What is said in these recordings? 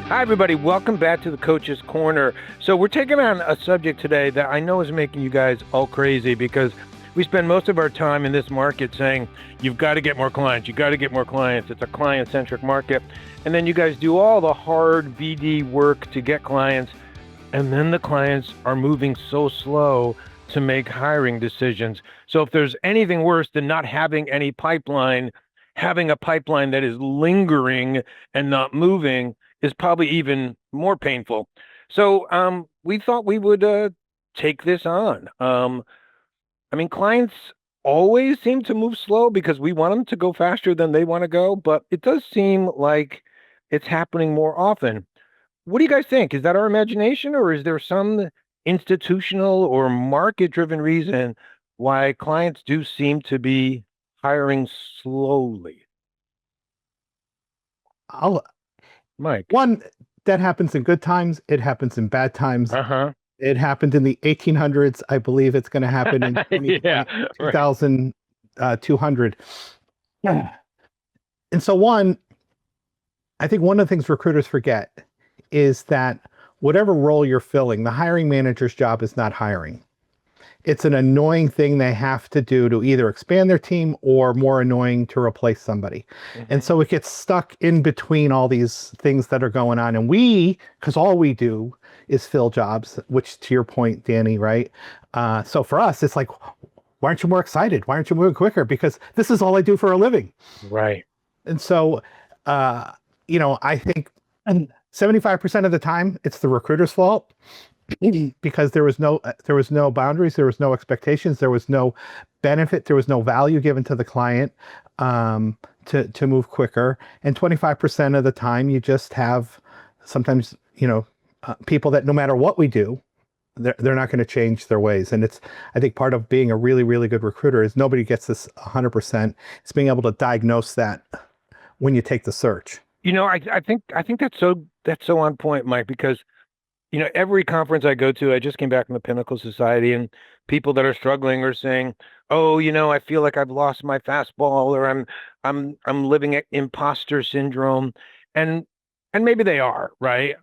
Hi, everybody. Welcome back to the Coach's Corner. So we're taking on a subject today that I know is making you guys all crazy because we spend most of our time in this market saying, you've got to get more clients. You've got to get more clients. It's a client-centric market. And then you guys do all the hard BD work to get clients. And then the clients are moving so slow to make hiring decisions. So if there's anything worse than not having any pipeline, having a pipeline that is lingering and not moving is probably even more painful. So we thought we would take this on. Clients always seem to move slow because we want them to go faster than they want to go, but it does seem like it's happening more often. What do you guys think? Is that our imagination, or is there some institutional or market-driven reason why clients do seem to be hiring slowly? Mike. One, that happens in good times. It happens in bad times. Uh-huh. It happened in the 1800s. I believe it's going to happen in Yeah, 2200. Yeah. And so I think one of the things recruiters forget is that whatever role you're filling, the hiring manager's job is not hiring. It's an annoying thing they have to do to either expand their team or more annoying to replace somebody. Mm-hmm. And so it gets stuck in between all these things that are going on. And because all we do is fill jobs, which to your point, Danny, right? So for us, it's like, why aren't you more excited? Why aren't you moving quicker? Because this is all I do for a living. Right. And so, I think 75% of the time it's the recruiter's fault. Because there was no boundaries, there was no expectations, there was no benefit, there was no value given to the client to move quicker. And 25% of the time, you just have sometimes people that no matter what we do, they're not going to change their ways. And I think part of being a really, really good recruiter is nobody gets this 100%. It's being able to diagnose that when you take the search. I think that's so on point, Mike, because every conference I go to, I just came back from the Pinnacle Society, and people that are struggling are saying, "Oh, I feel like I've lost my fastball, or I'm living at imposter syndrome," and maybe they are, right?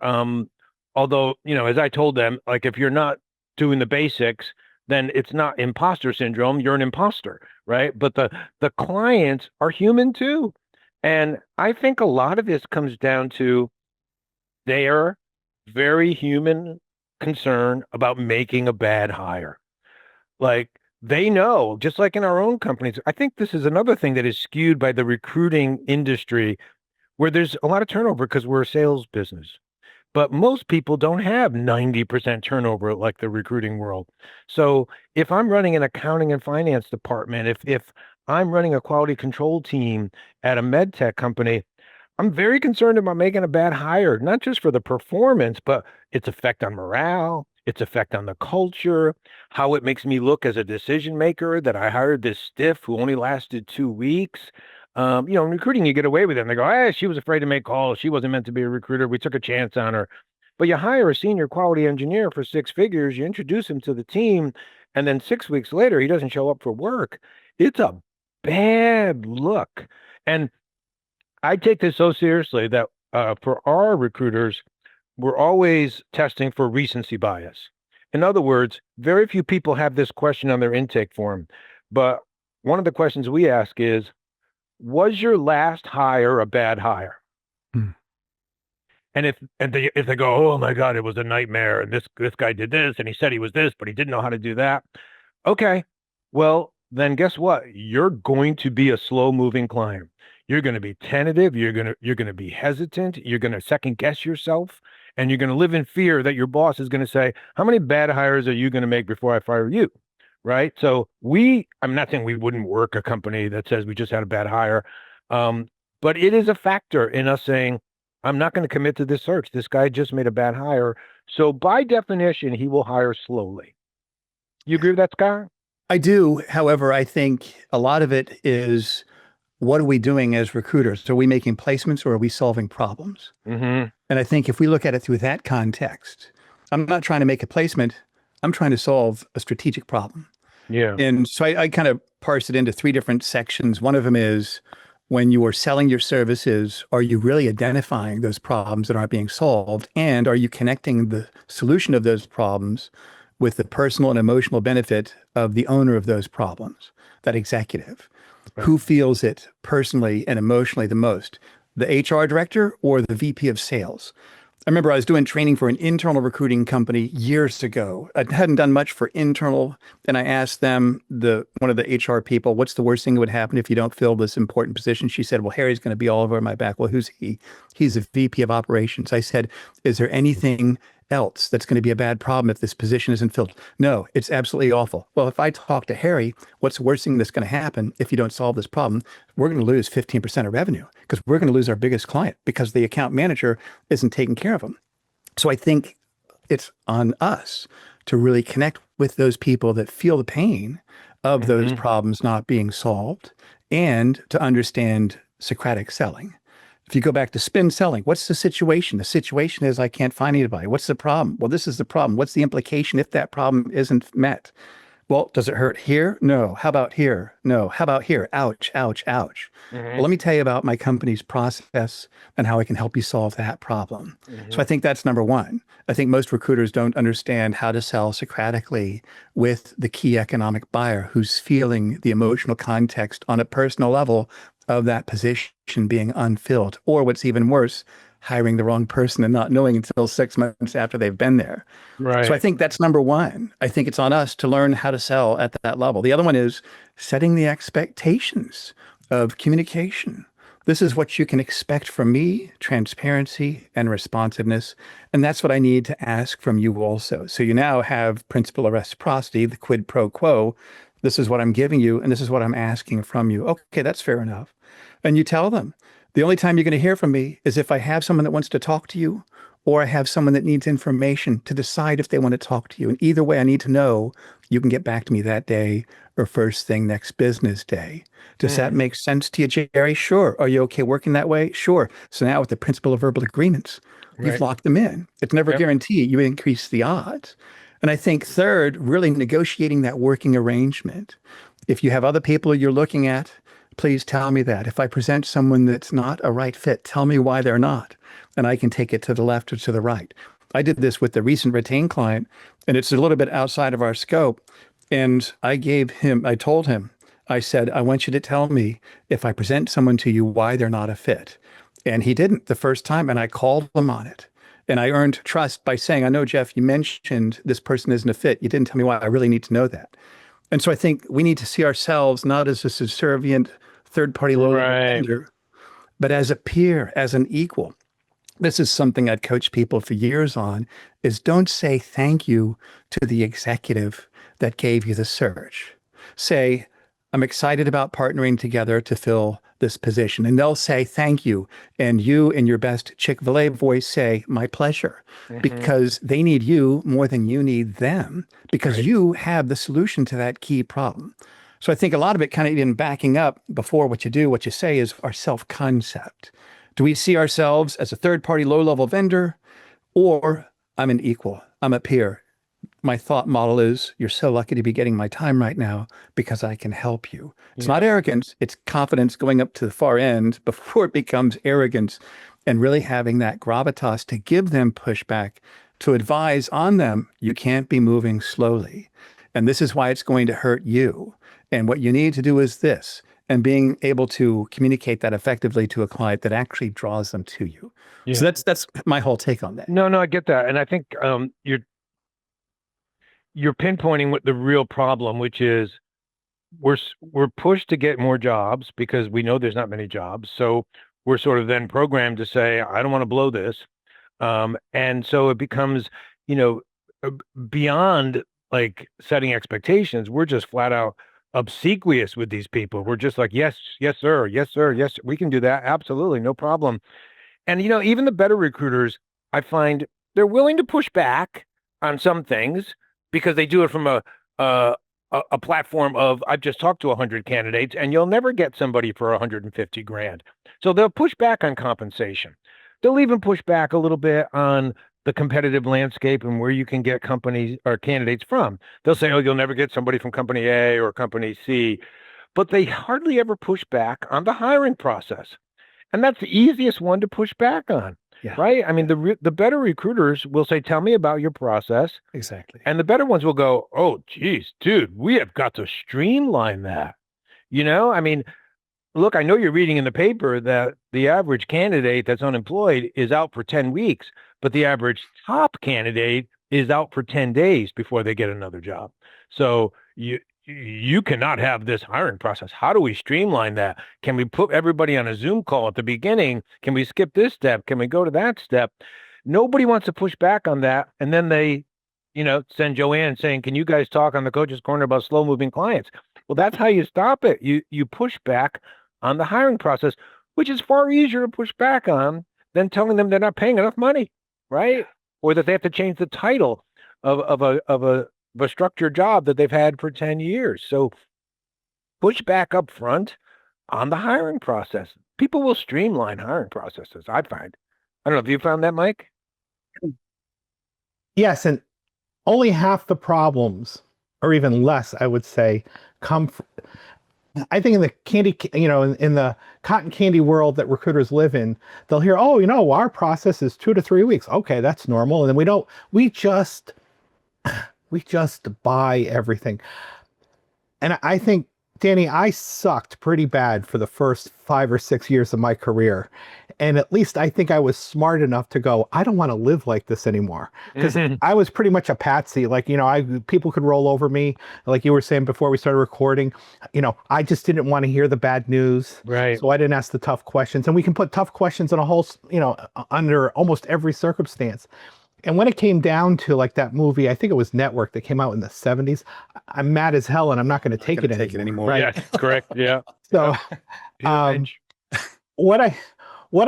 Although, as I told them, like if you're not doing the basics, then it's not imposter syndrome. You're an imposter, right? But the clients are human too, and I think a lot of this comes down to their very human concern about making a bad hire. Like they know, just like in our own companies, I think this is another thing that is skewed by the recruiting industry where there's a lot of turnover because we're a sales business. But most people don't have 90% turnover like the recruiting world. So if I'm running an accounting and finance department, if I'm running a quality control team at a med tech company, I'm very concerned about making a bad hire, not just for the performance, but its effect on morale, its effect on the culture, how it makes me look as a decision maker that I hired this stiff who only lasted 2 weeks. In recruiting, you get away with it. And they go, hey, she was afraid to make calls. She wasn't meant to be a recruiter. We took a chance on her. But you hire a senior quality engineer for 6 figures, you introduce him to the team, and then 6 weeks later, he doesn't show up for work. It's a bad look. And I take this so seriously that for our recruiters, we're always testing for recency bias. In other words, very few people have this question on their intake form, but one of the questions we ask is, was your last hire a bad hire? Hmm. And if they go, oh my God, it was a nightmare, and this guy did this, and he said he was this, but he didn't know how to do that. Okay, well, then guess what? You're going to be a slow-moving client. You're going to be tentative. You're going to be hesitant. You're going to second guess yourself, and you're going to live in fear that your boss is going to say, how many bad hires are you going to make before I fire you? Right. So I'm not saying we wouldn't work a company that says we just had a bad hire. But it is a factor in us saying, I'm not going to commit to this search. This guy just made a bad hire. So by definition, he will hire slowly. You agree with that, Scott? I do. However, I think a lot of it is, what are we doing as recruiters? Are we making placements or are we solving problems? Mm-hmm. And I think if we look at it through that context, I'm not trying to make a placement. I'm trying to solve a strategic problem. Yeah. And so I kind of parse it into three different sections. One of them is, when you are selling your services, are you really identifying those problems that aren't being solved? And are you connecting the solution of those problems with the personal and emotional benefit of the owner of those problems, that executive? Right. Who feels it personally and emotionally the most? The HR director or the VP of sales? I remember I was doing training for an internal recruiting company years ago. I hadn't done much for internal, and I asked them, one of the HR people, what's the worst thing that would happen if you don't fill this important position? She said, well, Harry's going to be all over my back. Well, who's he? He's a VP of operations. I said, is there anything else that's going to be a bad problem if this position isn't filled? No, it's absolutely awful. Well, if I talk to Harry, what's the worst thing that's going to happen if you don't solve this problem? We're going to lose 15% of revenue because we're going to lose our biggest client because the account manager isn't taking care of them. So I think it's on us to really connect with those people that feel the pain of those problems not being solved and to understand Socratic selling. If you go back to spin selling, what's the situation? The situation is I can't find anybody. What's the problem? Well, this is the problem. What's the implication if that problem isn't met? Well, does it hurt here? No. How about here? No. How about here? Ouch, ouch, ouch. Well, let me tell you about my company's process and how I can help you solve that problem. So I think that's number one. I think most recruiters don't understand how to sell Socratically with the key economic buyer who's feeling the emotional context on a personal level of that position being unfilled, or what's even worse, hiring the wrong person and not knowing until 6 months after they've been there. Right. So I think that's number one. I think it's on us to learn how to sell at that level. The other one is setting the expectations of communication. This is what you can expect from me, transparency and responsiveness. And that's what I need to ask from you also. So you now have principle of reciprocity, the quid pro quo. This is what I'm giving you, and this is what I'm asking from you. Okay, that's fair enough. And you tell them, the only time you're going to hear from me is if I have someone that wants to talk to you, or I have someone that needs information to decide if they want to talk to you. And either way, I need to know you can get back to me that day or first thing next business day. Does that make sense to you, Jerry? Sure. Are you okay working that way? Sure. So now with the principle of verbal agreements, you've locked them in. It's never guaranteed. You increase the odds. And I think third, really negotiating that working arrangement. If you have other people you're looking at, please tell me that. If I present someone that's not a right fit, tell me why they're not. And I can take it to the left or to the right. I did this with the recent retained client, and it's a little bit outside of our scope. And I told him, I said, I want you to tell me if I present someone to you, why they're not a fit. And he didn't the first time, and I called him on it. And I earned trust by saying, I know, Jeff, you mentioned this person isn't a fit. You didn't tell me why. I really need to know that. And so I think we need to see ourselves not as a subservient third-party low vendor, but as a peer, as an equal. This is something I'd coach people for years on, is don't say thank you to the executive that gave you the search. Say, I'm excited about partnering together to fill this position. And they'll say, thank you. And you, in your best Chick-fil-A voice, say, my pleasure, because they need you more than you need them, because you have the solution to that key problem. So I think a lot of it kind of even backing up before what you do, what you say is our self-concept. Do we see ourselves as a third-party low-level vendor, or I'm an equal, I'm a peer? My thought model is, you're so lucky to be getting my time right now because I can help you. It's not arrogance, it's confidence going up to the far end before it becomes arrogance, and really having that gravitas to give them pushback, to advise on them, you can't be moving slowly. And this is why it's going to hurt you. And what you need to do is this, and being able to communicate that effectively to a client that actually draws them to you. Yeah. So that's my whole take on that. No, I get that. And I think you're pinpointing what the real problem, which is we're pushed to get more jobs because we know there's not many jobs. So we're sort of then programmed to say, I don't want to blow this. And so it becomes, beyond like setting expectations, we're just flat out obsequious with these people. We're just like, yes, sir. Yes, sir. Yes, we can do that. Absolutely. No problem. And, even the better recruiters, I find they're willing to push back on some things because they do it from a platform of, I've just talked to 100 candidates and you'll never get somebody for 150 grand. So they'll push back on compensation. They'll even push back a little bit on the competitive landscape and where you can get companies or candidates from. They'll say, oh, you'll never get somebody from company A or company C. but they hardly ever push back on the hiring process. And that's the easiest one to push back on, Yeah. right? I mean, the better recruiters will say, tell me about your process. Exactly. And the better ones will go, oh, geez, dude, we have got to streamline that. I mean, look, I know you're reading in the paper that the average candidate that's unemployed is out for 10 weeks, but the average top candidate is out for 10 days before they get another job. So you cannot have this hiring process. How do we streamline that? Can we put everybody on a Zoom call at the beginning? Can we skip this step? Can we go to that step? Nobody wants to push back on that. And then they, send Joanne saying, can you guys talk on the coach's corner about slow moving clients? Well, that's how you stop it. You push back on the hiring process, which is far easier to push back on than telling them they're not paying enough money, right? Or that they have to change the title of a structured job that they've had for 10 years. So push back up front on the hiring process. People will streamline hiring processes, I find. I don't know if you found that, Mike? Yes, and only half the problems, or even less, I would say, come from, I think in the candy, in the cotton candy world that recruiters live in, they'll hear, oh, our process is 2 to 3 weeks. Okay, that's normal. And then we just buy everything. And I think, Danny, I sucked pretty bad for the first 5 or 6 years of my career. And at least I think I was smart enough to go, I don't want to live like this anymore. Because I was pretty much a patsy. Like, people could roll over me. Like you were saying before we started recording, I just didn't want to hear the bad news. Right. So I didn't ask the tough questions. And we can put tough questions in a whole, under almost every circumstance. And when it came down to like that movie, I think it was Network that came out in the 70s, I'm mad as hell and I'm not going to take it anymore. Right. Yeah, correct. Yeah. So what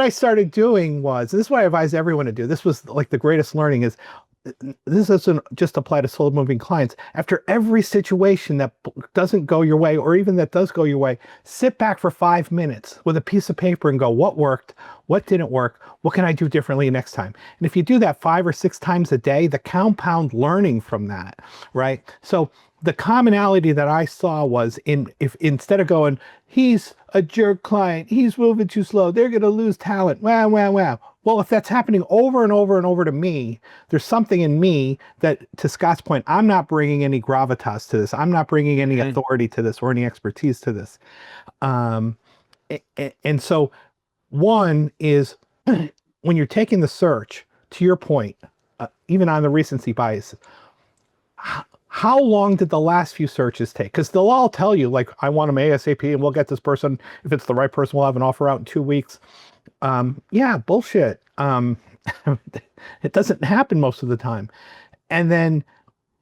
I started doing was, this is what I advise everyone to do. This was like the greatest learning is, this doesn't just apply to slow moving clients. After every situation that doesn't go your way, or even that does go your way, sit back for 5 minutes with a piece of paper and go, what worked? What didn't work? What can I do differently next time? And if you do that 5 or 6 times a day, the compound learning from that, right? So the commonality that I saw was if instead of going, he's a jerk client, he's moving too slow, they're going to lose talent. Wow. Well, if that's happening over and over and over to me, there's something in me that, to Scott's point, I'm not bringing any gravitas to this. I'm not bringing any authority to this or any expertise to this. And so one is when you're taking the search, to your point, even on the recency bias, how long did the last few searches take? Because they'll all tell you, like, I want them ASAP and we'll get this person. If it's the right person, we'll have an offer out in 2 weeks. Yeah, bullshit. It doesn't happen most of the time. And then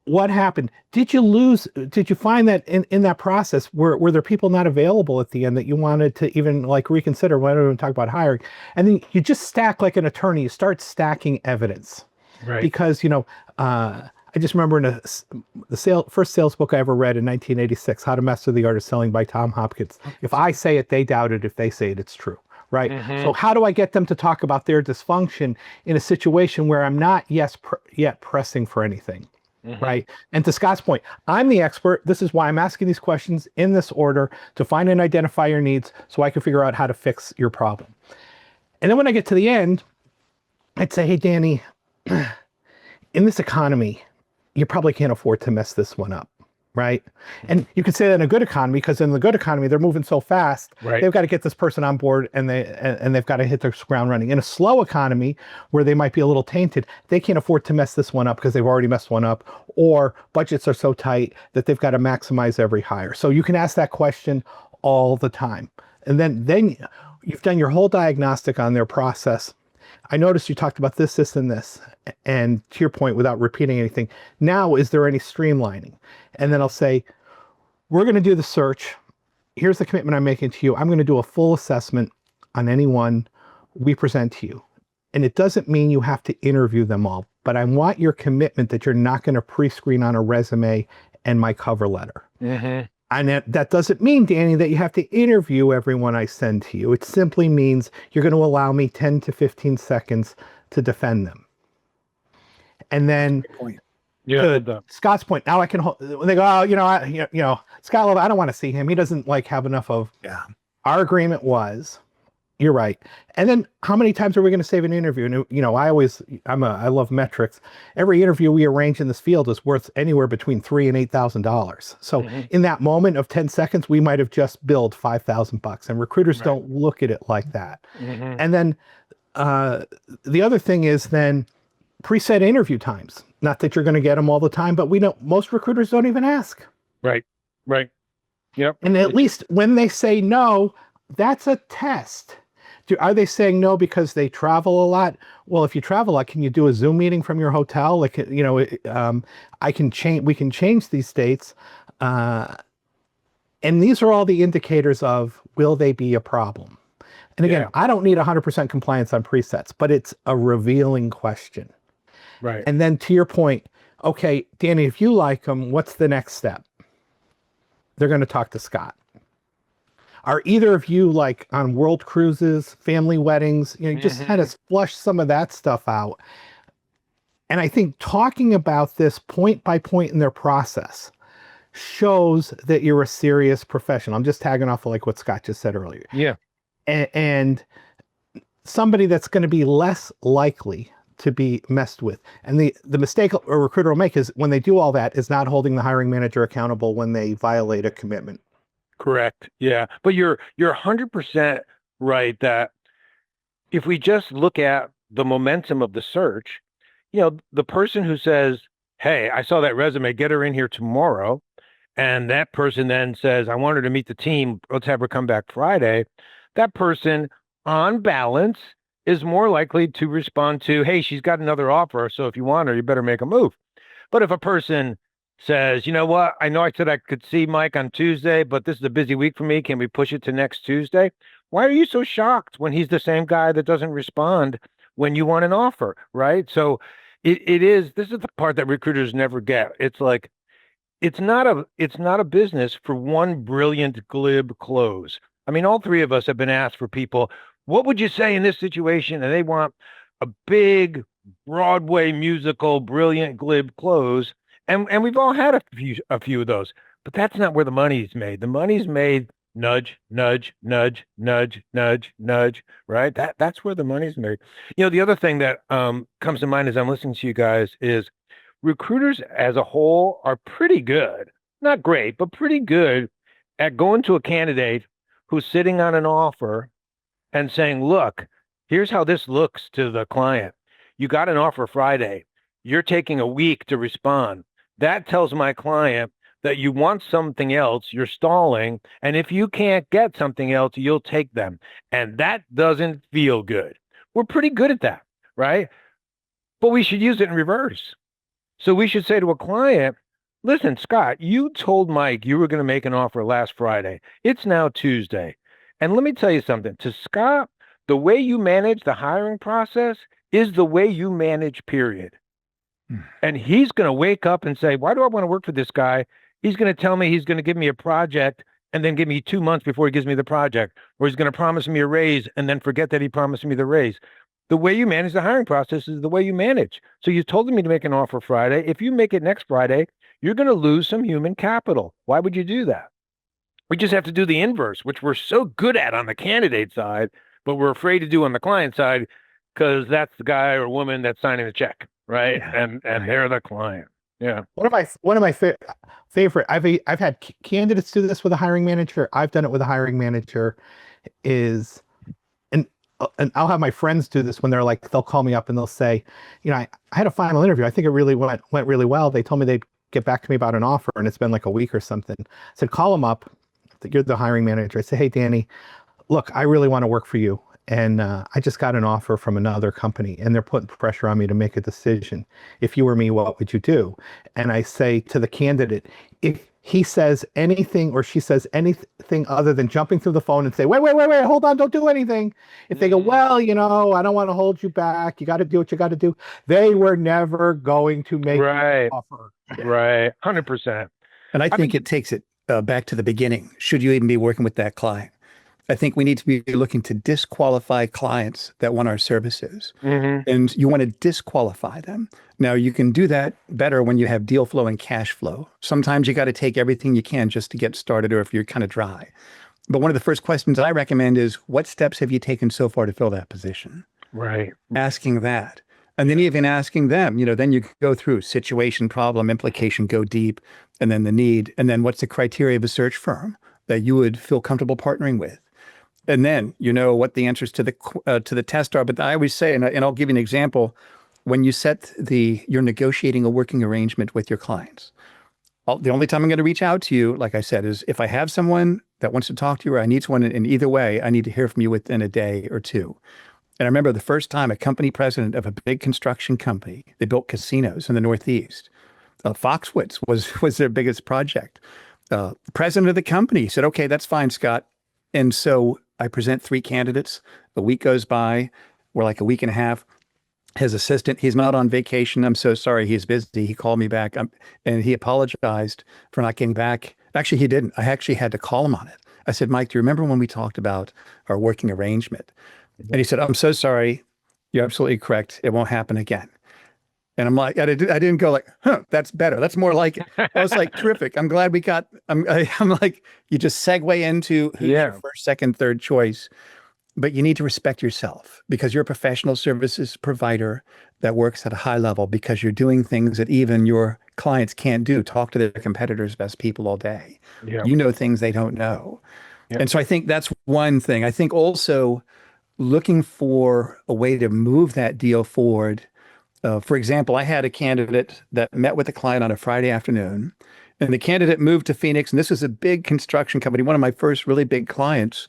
what happened? Did you find that in that process, were there people not available at the end that you wanted to even like reconsider when we talk about hiring? And then you just stack like an attorney, you start stacking evidence. Right. Because, I just remember in the first sales book I ever read in 1986, How to Master the Art of Selling by Tom Hopkins. If I say it, they doubt it. If they say it, it's true. Right. So how do I get them to talk about their dysfunction in a situation where I'm not yet pressing for anything? Right. And to Scott's point, I'm the expert. This is why I'm asking these questions in this order, to find and identify your needs so I can figure out how to fix your problem. And then when I get to the end, I'd say, hey, Danny, in this economy, you probably can't afford to mess this one up. Right. And you could say that in a good economy, because in the good economy, they're moving so fast. Right. They've got to get this person on board and they've got to hit their ground running. In a slow economy where they might be a little tainted, they can't afford to mess this one up because they've already messed one up, or budgets are so tight that they've got to maximize every hire. So you can ask that question all the time. And then you've done your whole diagnostic on their process. I noticed you talked about this, and this. And to your point, without repeating anything, now, is there any streamlining? And then I'll say, we're going to do the search. Here's the commitment I'm making to you. I'm going to do a full assessment on anyone we present to you. And it doesn't mean you have to interview them all, but I want your commitment that you're not going to pre-screen on a resume and my cover letter. And that doesn't mean, Danny, that you have to interview everyone I send to you. It simply means you're going to allow me 10 to 15 seconds to defend them. And then To Scott's point, now I can when they go, oh, Scott, I don't want to see him. He doesn't like have enough of. Yeah. Our agreement was, you're right. And then how many times are we going to save an interview? And I love metrics. Every interview we arrange in this field is worth anywhere between $3,000 and $8,000. So in that moment of 10 seconds, we might have just billed $5,000, and recruiters don't look at it like that. And then the other thing is then preset interview times. Not that you're going to get them all the time, but most recruiters don't even ask. Right. Yep. And at least when they say no, that's a test. Are they saying no because they travel a lot? Well, if you travel a lot, can you do a Zoom meeting from your hotel? Like, I can change. We can change these dates, and these are all the indicators of will they be a problem. And again, I don't need 100% compliance on presets, but it's a revealing question. Right. And then to your point, okay, Danny, if you like them, what's the next step? They're going to talk to Scott. Are either of you like on world cruises, family weddings? Just kind of flush some of that stuff out. And I think talking about this point by point in their process shows that you're a serious professional. I'm just tagging off of like what Scott just said earlier. Yeah. And somebody that's going to be less likely to be messed with. And the mistake a recruiter will make is when they do all that is not holding the hiring manager accountable when they violate a commitment. Correct. Yeah. But you're 100% right that if we just look at the momentum of the search, the person who says, hey, I saw that resume, get her in here tomorrow. And that person then says, I want her to meet the team. Let's have her come back Friday. That person on balance is more likely to respond to, hey, she's got another offer. So if you want her, you better make a move. But if a person says, you know what, I know I said I could see Mike on Tuesday, but this is a busy week for me. Can we push it to next Tuesday? Why are you so shocked when he's the same guy that doesn't respond when you want an offer, right? So this is the part that recruiters never get. It's like, it's not a business for one brilliant glib close. I mean, all three of us have been asked for people, what would you say in this situation? And they want a big Broadway musical, brilliant glib close. And we've all had a few of those, but that's not where the money's made. The money's made nudge, nudge, nudge, nudge, nudge, nudge, right? That's where the money's made. The other thing that comes to mind as I'm listening to you guys is recruiters as a whole are pretty good, not great, but pretty good at going to a candidate who's sitting on an offer and saying, look, here's how this looks to the client. You got an offer Friday. You're taking a week to respond. That tells my client that you want something else, you're stalling, and if you can't get something else, you'll take them. And that doesn't feel good. We're pretty good at that, right? But we should use it in reverse. So we should say to a client, listen, Scott, you told Mike you were going to make an offer last Friday. It's now Tuesday. And let me tell you something. To Scott, the way you manage the hiring process is the way you manage, period. And he's going to wake up and say, why do I want to work for this guy? He's going to tell me he's going to give me a project and then give me 2 months before he gives me the project, or he's going to promise me a raise and then forget that he promised me the raise. The way you manage the hiring process is the way you manage. So you told me to make an offer Friday. If you make it next Friday, you're going to lose some human capital. Why would you do that? We just have to do the inverse, which we're so good at on the candidate side, but we're afraid to do on the client side because that's the guy or woman that's signing the check. Right. Yeah. And they're the client. Yeah. One of my favorite, I've had candidates do this with a hiring manager. I've done it with a hiring manager and I'll have my friends do this when they'll call me up and they'll say, I had a final interview. I think it really went really well. They told me they'd get back to me about an offer and it's been like a week or something. I said, call them up. You're the hiring manager. I say, hey, Danny, look, I really want to work for you. And I just got an offer from another company and they're putting pressure on me to make a decision. If you were me, what would you do? And I say to the candidate, if he says anything or she says anything other than jumping through the phone and say, wait, hold on, don't do anything. If they go, well, I don't want to hold you back. You got to do what you got to do. They were never going to make an offer. Right. 100%. And I think it takes it back to the beginning. Should you even be working with that client? I think we need to be looking to disqualify clients that want our services. Mm-hmm. And you want to disqualify them. Now, you can do that better when you have deal flow and cash flow. Sometimes you got to take everything you can just to get started, or if you're kind of dry. But one of the first questions I recommend is, what steps have you taken so far to fill that position? Right. Asking that. And then even asking them, then you go through situation, problem, implication, go deep, and then the need. And then what's the criteria of a search firm that you would feel comfortable partnering with? And then you know what the answers to the test are. But I always say, and I'll give you an example, when you're negotiating a working arrangement with your clients, the only time I'm going to reach out to you, like I said, is if I have someone that wants to talk to you, or I need someone in either way, I need to hear from you within a day or two. And I remember the first time a company president of a big construction company, they built casinos in the Northeast. Foxwoods was their biggest project. The president of the company said, "Okay, that's fine, Scott." And so I present 3 candidates. A week goes by. We're like a week and a half. His assistant, he's not on vacation. I'm so sorry. He's busy. He called me back and he apologized for not getting back. Actually, he didn't. I actually had to call him on it. I said, "Mike, do you remember when we talked about our working arrangement?" And he said, "I'm so sorry. You're absolutely correct. It won't happen again." And I'm like, I didn't go like, "Huh, that's better. That's more like it." I was like, "Terrific. I'm glad we got," I'm like, you just segue into who's your first, second, third choice. But you need to respect yourself because you're a professional services provider that works at a high level, because you're doing things that even your clients can't do. Talk to their competitors' best people all day. Yeah. You know things they don't know. Yeah. And so I think that's one thing. I think also looking for a way to move that deal forward. For example, I had a candidate that met with a client on a Friday afternoon, and the candidate moved to Phoenix, and this is a big construction company, one of my first really big clients.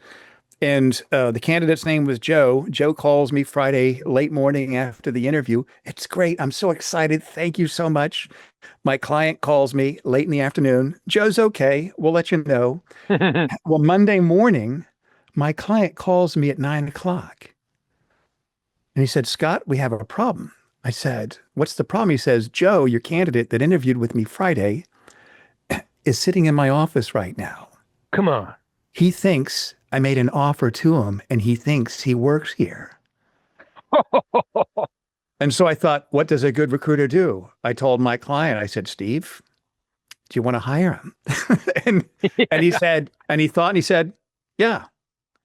And the candidate's name was Joe. Joe calls me Friday late morning after the interview. "It's great. I'm so excited. Thank you so much." My client calls me late in the afternoon. "Joe's okay. We'll let you know." Well, Monday morning, my client calls me at 9 o'clock. And he said, "Scott, we have a problem." I said, "What's the problem?" He says, "Joe, your candidate that interviewed with me Friday, is sitting in my office right now. Come on. He thinks I made an offer to him and he thinks he works here." And so I thought, what does a good recruiter do? I told my client, I said, "Steve, do you want to hire him?" and he said, and he thought, and he said, "Yeah,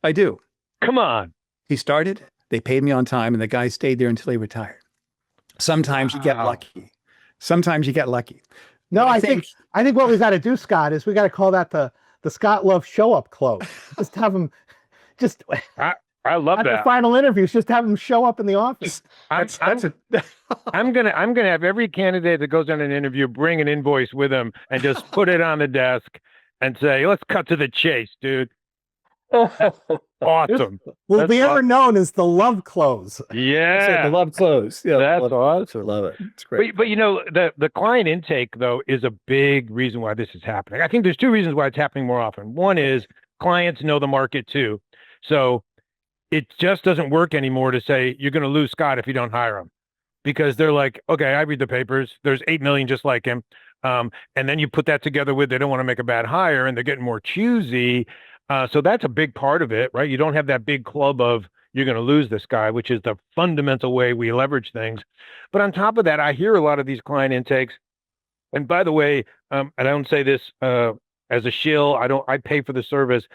I do." Come on. He started, they paid me on time, and the guy stayed there until he retired. Sometimes you get lucky. Sometimes you get lucky. No, I think what we got to do, Scott, is we got to call that the Scott Love show up close. Just have him, just I love at that. the final interviews, just have him show up in the office. I'm gonna have every candidate that goes on an interview bring an invoice with them and just put it on the desk and say, "Let's cut to the chase, dude." Awesome. Will be ever known as the love close. Yeah. The love close. Yeah, That's awesome. Love it. It's great. But the client intake though is a big reason why this is happening. I think there's 2 reasons why it's happening more often. One is clients know the market too. So it just doesn't work anymore to say you're going to lose Scott if you don't hire him, because they're like, "Okay, I read the papers. There's 8 million just like him." And then you put that together with, they don't want to make a bad hire and they're getting more choosy. So that's a big part of it, right? You don't have that big club of you're going to lose this guy, which is the fundamental way we leverage things. But on top of that, I hear a lot of these client intakes. And by the way, and I don't say this as a shill. I pay for the service.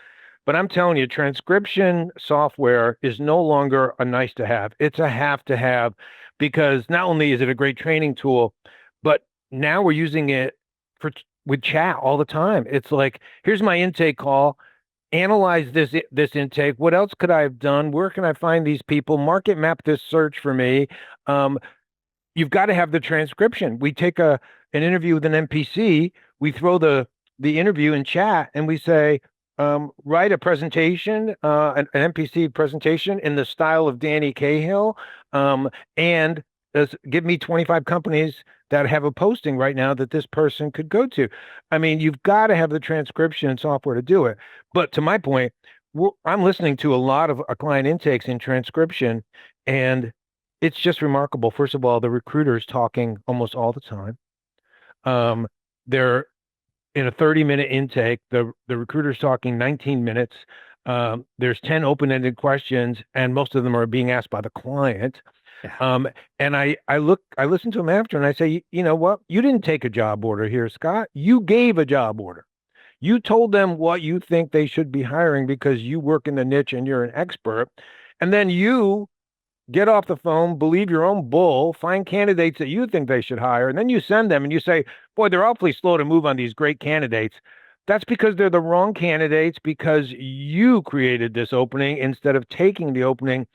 But I'm telling you, transcription software is no longer a nice to have. It's a have to have, because not only is it a great training tool, but now we're using it with chat all the time. It's like, here's my intake call. Analyze this intake. What else could I have done? Where can I find these people? Market map this search for me. You've got to have the transcription. We take an interview with an NPC. We throw the interview in chat and we say, write a presentation, an NPC presentation in the style of Danny Cahill, and give me 25 companies that have a posting right now that this person could go to. I mean, you've got to have the transcription software to do it. But to my point, I'm listening to a lot of client intakes in transcription, and it's just remarkable. First of all, the recruiter's talking almost all the time. They're in a 30-minute intake. The recruiter's talking 19 minutes. There's 10 open-ended questions, and most of them are being asked by the client. Yeah. And I listen to them after, and I say, you know what? You didn't take a job order here, Scott. You gave a job order. You told them what you think they should be hiring because you work in the niche and you're an expert. And then you get off the phone, believe your own bull, find candidates that you think they should hire, and then you send them and you say, boy, they're awfully slow to move on these great candidates. That's because they're the wrong candidates because you created this opening instead of taking the opening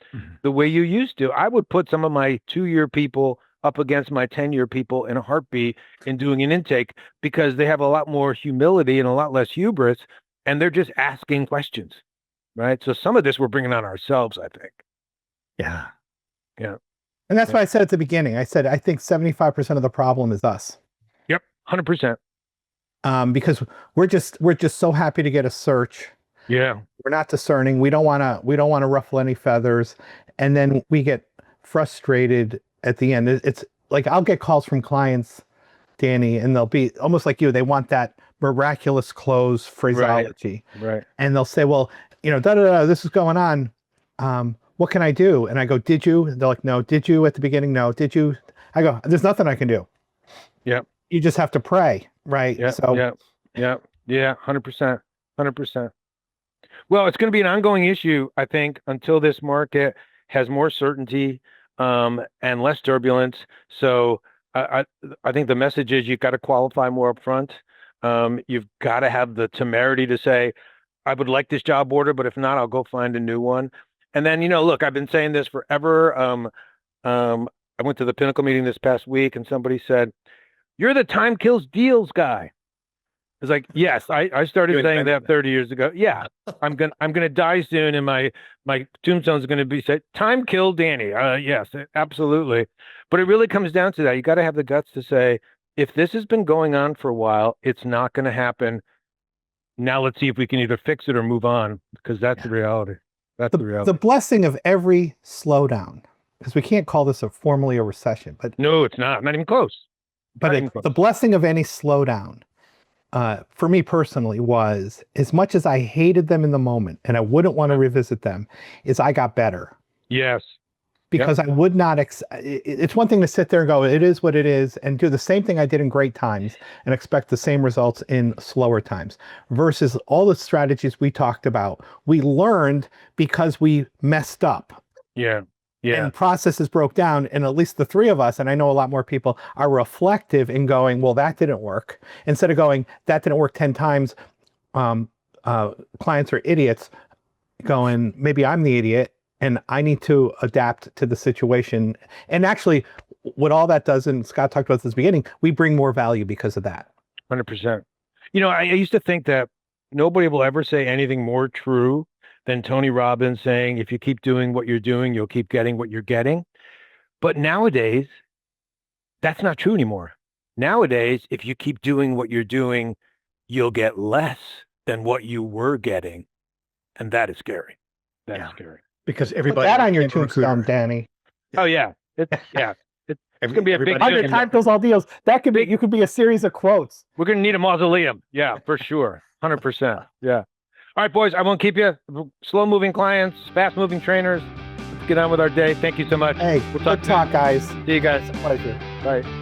the way you used to. I would put some of my 2-year people up against my 10-year people in a heartbeat in doing an intake because they have a lot more humility and a lot less hubris, and they're just asking questions, right? So some of this we're bringing on ourselves, I think. Yeah. Yeah. And that's why I said at the beginning, I said, I think 75% of the problem is us. Yep. 100%. Because we're just so happy to get a search. Yeah. We're not discerning. We don't want to ruffle any feathers. And then we get frustrated at the end. It's like, I'll get calls from clients, Danny, and they'll be almost like you. They want that miraculous close phraseology. Right. And they'll say, well, this is going on. What can I do? And I go, did you? And they're like, no. Did you at the beginning? No. Did you? I go, there's nothing I can do. Yep. You just have to pray. Right. Yeah. So Yeah. 100%. 100%. Well, it's going to be an ongoing issue, I think, until this market has more certainty and less turbulence. So I think the message is you've got to qualify more up front. You've got to have the temerity to say, I would like this job order, but if not, I'll go find a new one. And then, look, I've been saying this forever. I went to the Pinnacle meeting this past week and somebody said, you're the time kills deals guy. It's like, yes, I started saying that 30 years ago. Yeah, I'm gonna die soon, and my tombstone is gonna be said, time killed Danny. Yes, absolutely. But it really comes down to that. You got to have the guts to say, if this has been going on for a while, it's not going to happen. Now let's see if we can either fix it or move on, because that's the reality. That's the reality. The blessing of every slowdown, because we can't call this formally a recession, but no, it's not even close. But the blessing of any slowdown, for me personally, was as much as I hated them in the moment and I wouldn't want to revisit them, is I got better. Yes. Because I would not, it's one thing to sit there and go, it is what it is, and do the same thing I did in great times and expect the same results in slower times, versus all the strategies we talked about, we learned because we messed up. Yeah. Yeah. And processes broke down, and at least the three of us, and I know a lot more people, are reflective in going, well, that didn't work. Instead of going, that didn't work 10 times, clients are idiots, going, maybe I'm the idiot, and I need to adapt to the situation. And actually, what all that does, and Scott talked about this at the beginning, we bring more value because of that. 100%. I used to think that nobody will ever say anything more true than Tony Robbins saying, if you keep doing what you're doing, you'll keep getting what you're getting. But nowadays, that's not true anymore. Nowadays, if you keep doing what you're doing, you'll get less than what you were getting. And that is scary. That is scary. Because everybody. Put that on your tombstone, Danny. Oh, yeah. It's going to be a big 100 time kills all deals. That could be, you could be a series of quotes. We're going to need a mausoleum. Yeah, for sure. 100%. Yeah. All right, boys, I won't keep you. Slow-moving clients, fast-moving trainers. Let's get on with our day. Thank you so much. Hey, we'll good talk, guys. See you guys. It's a pleasure. Bye.